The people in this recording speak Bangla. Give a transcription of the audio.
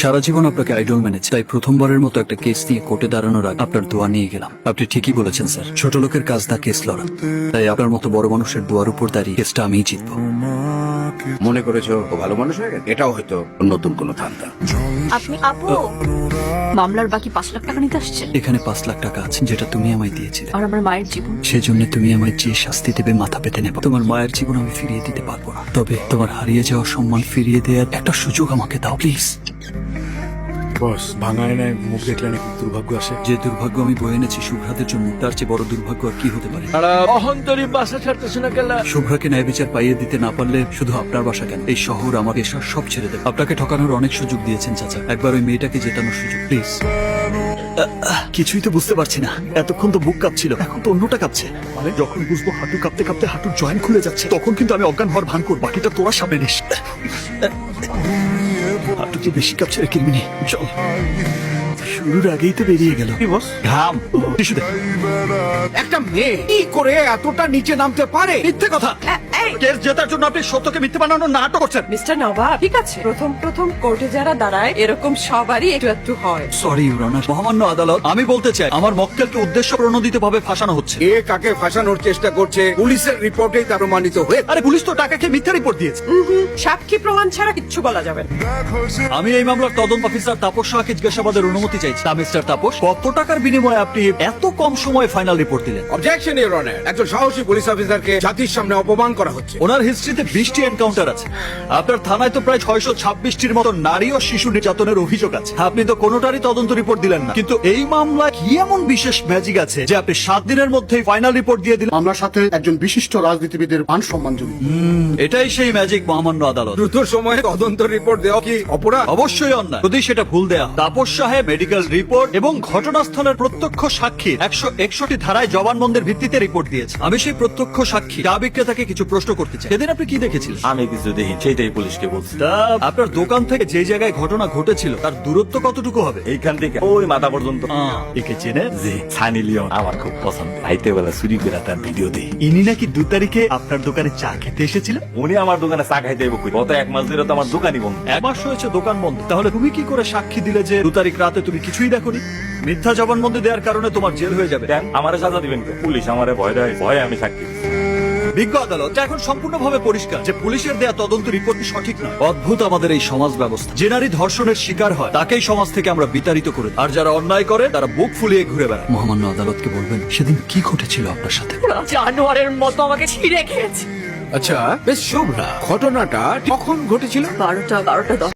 সারা জীবন আপনাকে আইডল মেনেছে, তাই প্রথমবারের মতো একটা কেস নিয়ে কোর্টে দাঁড়ানোর আগে আপনার দোয়া নিয়ে গেলাম। আপনি ঠিকই বলেছেন স্যার, ছোট লোকের কাজ না কেস লড়া, তাই আপনার মতো বড় মানুষের দোয়ার উপর দাঁড়িয়ে কেসটা আমিই জিতবো। মনে করেছো ও ভালো মানুষ হয়ে গেছে? এটাও হয়তো নতুন কোনো ধান্দা। আপনি আপু মামলার বাকি 5 লাখ টাকা নিতে আসছেন। এখানে 5 লাখ টাকা আছে যেটা তুমি আমায় দিয়েছিলে, আর আমার মায়ের জীবন। সেজন্য তুমি আমায় যে শাস্তি দেবে মাথা পেতে নেব। তোমার মায়ের জীবন আমি ফিরিয়ে দিতে পারবো না, তবে তোমার হারিয়ে যাওয়া সম্মান ফিরিয়ে দেওয়ার একটা সুযোগ আমাকে দাও প্লিজ। বস, ভাঙা আয়নায় মুখ দেখলে নাকি দুর্ভাগ্য আসে। যে দুর্ভাগ্য আমি বয়ে এনেছি শুভ্রাদের জন্য, তার চেয়ে বড় দুর্ভাগ্য আর কি হতে পারে? অহন্তরী বাসা ছাড়তেছে না কেলা। শুভ্রাকে ন্যায় বিচার পাইয়ে দিতে না পারলে শুধু আপনার বাসা কেন, এই শহর আমার এসব সব ছেড়ে দেবে। আপনাকে ঠকানোর অনেক সুযোগ দিয়েছেন চাচা, একবার ওই মেয়েটাকে জেতানোর সুযোগ প্লিজ। কিছুই তো বুঝতে পারছি না, এতক্ষণ তো বুক কাঁপছিল, এখন তো অন্যটা কাঁপছে। মানে যখন বুঝবো হাঁটু কাঁপতে কাঁপতে হাঁটুর জয়েন্ট খুলে যাচ্ছে, তখন কিন্তু আমি অজ্ঞান হওয়ার ভান করব। বাকিটা তোরা সামনে নিস। হাঁটু তো বেশি কাঁপছে রে কিরমিনি, চল। শুরুর আগেই তো বেরিয়ে গেল। কি বস? ঘাম টিস্যু দে। একটা মেয়ে কি করে এতটা নিচে নামতে পারে? মিথ্যে কথা। কেস জেতার জন্য আপনি সত্যকে মিথ্যে বানানোর নাটক করছেন। মিস্টার নবাব, ঠিক আছে, প্রথম প্রথম কোর্টে যারা দাঁড়ায় এরকম সবারই একটু একটু হয়। সরি ইউর অনার, মহামান্য আদালত, আমি বলতে চাই আমার মক্কেলকে উদ্দেশ্য প্রণোদিত ভাবে ফাঁসানো হচ্ছে। কে কাকে ফাঁসানোর চেষ্টা করছে পুলিশের রিপোর্টেই তা প্রমাণিত হয়ে। আরে পুলিশ তো টাকাকে মিথ্যা রিপোর্ট দিয়েছে। সাক্ষী প্রমাণ ছাড়া কিচ্ছু বলা যাবে না। আমি এই মামলার তদন্ত অফিসার তাপস শাহকে জিজ্ঞাসাবাদের অনুমতি চাইছি। তা মিস্টার তাপস, কত টাকার বিনিময়ে আপনি এত কম সময়ে ফাইনাল রিপোর্ট দিলেন? অবজেকশন ইউর অনার, একজন সাহসী পুলিশ অফিসারকে জাতির সামনে অপমান করা হচ্ছে। ওনার হিস্ট্রিতে 20টি এনকাউন্টার আছে। আপনার থানায় তো প্রায় 626টির মতো নারী ও শিশু নির্যাতনের অভিযোগ আছে। আপনি তো কোনোটারই তদন্ত রিপোর্ট দিলেন না, কিন্তু এই মামলায় কি এমন বিশেষ ম্যাজিক আছে যে আপনি 7 দিনের মধ্যেই ফাইনাল রিপোর্ট দিয়ে দিলেন? মামলার সাথে একজন বিশিষ্ট রাজনীতিবিদের মান সম্মান জড়িত। এটাই সেই ম্যাজিক মহামান্য আদালত। দ্রুত সময়ে তদন্ত রিপোর্ট দেওয়া কি অপরাধ? অবশ্যই অন্যায় যদি সেটা ভুল দেয়া হয়। তাপস সাহেব মেডিকেল রিপোর্ট এবং ঘটনাস্থলের প্রত্যক্ষ সাক্ষী 161 ধারায় জবানবন্দের ভিত্তিতে রিপোর্ট দিয়েছে। আমি সেই প্রত্যক্ষ সাক্ষী চা বিক্রেতাকে কিছু প্রশ্ন করতে চাই। সেদিন আপনি কি দেখেছিলেন? আমি কিছু দেখি, সেইটাই পুলিশকে বলছি। তা আপনার দোকান থেকে যে জায়গায় ঘটনা ঘটেছিল তার দূরত্ব কতটুকু হবে? এইখান থেকে ওই মাথা পর্যন্ত। একে চেনে? জি, সানি লিওন আমার খুব পছন্দ। রাইতে বেলা চুরি করে তার ভিডিও দেই। ইনি নাকি 2 তারিখে আপনার দোকানে চা খেতে এসেছিল। উনি আমার দোকানে চা খাইতে যাবো কই? গত 1 মাস ধরে তো আমার দোকানই বন্ধ। 1 মাস হয়েছে দোকান বন্ধ, তাহলে তুমি কি করে সাক্ষী দিলে যে 2 তারিখ রাতে তুমি কিছুই দেখোনি? মিথ্যা জবানবন্দি দেওয়ার কারণে তোমার জেল হয়ে যাবে। কেন আমারে সাজা দিবেন কেন? পুলিশ আমারে ভয় দেয়, ভয়ে আমি সাক্ষী দিচ্ছি। বিজ্ঞ আদালত, এটা এখন সম্পূর্ণভাবে পরিষ্কার যে পুলিশের দেয়া তদন্ত রিপোর্টটি সঠিক নয়। অদ্ভুত আমাদের এই সমাজ ব্যবস্থা। যে নারী ধর্ষণের শিকার হয় তাকেই সমাজ থেকে আমরা বিতাড়িত করে দিই, আর যারা অন্যায় করে তারা বুক ফুলিয়ে ঘুরে বেড়ায়। মহামান্য আদালতকে বলবেন সেদিন কি ঘটেছিল আপনার সাথে? জানোয়ারের মতো আমাকে ছিঁড়ে খেয়েছে। আচ্ছা বেশ, শুভ্রা, ঘটনাটা কখন ঘটেছিল? 12টা 10